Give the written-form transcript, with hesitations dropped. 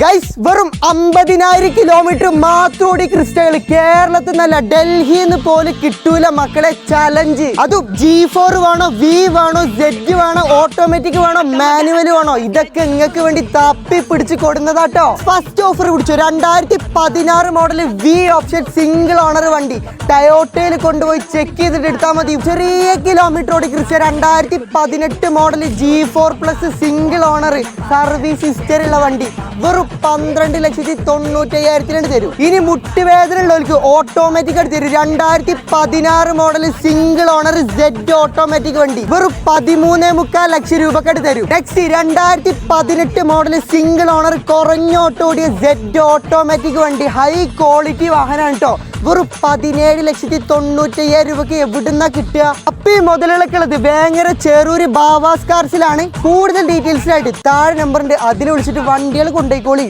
Guys വെറും 50,000 kilometre മാത്രം ഓടി ക്രിസ്റ്റകൾ കേരളത്തിൽ നല്ല ഡൽഹിന്ന് പോലും കിട്ടൂല മക്കളെ. ചലഞ്ച് അതും G4 വേണോ, V വേണോ, Z വേണോ, ഓട്ടോമാറ്റിക് വേണോ, മാനുവൽ വേണോ, ഇതൊക്കെ നിങ്ങൾക്ക് വേണ്ടി തപ്പി പിടിച്ച് കൊടുക്കുന്നതാട്ടോ. ഫസ്റ്റ് ഓഫർ പിടിച്ചു 2016 model V option single owner വണ്ടി ടയോട്ടയിൽ കൊണ്ടുപോയി ചെക്ക് ചെയ്തിട്ട് എടുത്താൽ മതി. ചെറിയ കിലോമീറ്റർ ഓടി Crysta 2018 model G4 plus single owner service history ഉള്ള വണ്ടി വെറും 12,95,000 തരും. ഇനി മുട്ടുവേദന ഉള്ളവർക്ക് ഓട്ടോമാറ്റിക് ആയിട്ട് തരും. 2016 model single owner Z automatic വണ്ടി വെറും 13.25 ലക്ഷം രൂപക്കായിട്ട് തരും. നെക്സ്റ്റ് 2018 മോഡൽ സിംഗിൾ ഓണർ കുറഞ്ഞ ഓട്ടോ ഓടിയ Z ഓട്ടോമാറ്റിക് വണ്ടി ഹൈ ക്വാളിറ്റി വാഹനമാണ് കേട്ടോ. വെറും 17,90,000 രൂപക്ക് എവിടുന്നാ കിട്ടുക? അപ്പൊ ഈ മുതലുകളൊക്കെ ഉള്ളത് വേങ്ങര ചേറൂര് ബാവാസ് കാർസിലാണ്. കൂടുതൽ ഡീറ്റെയിൽസിനായിട്ട് താഴെ നമ്പറുണ്ട്, അതിൽ വിളിച്ചിട്ട് വണ്ടികൾ കൊണ്ടുപോയിക്കോളി.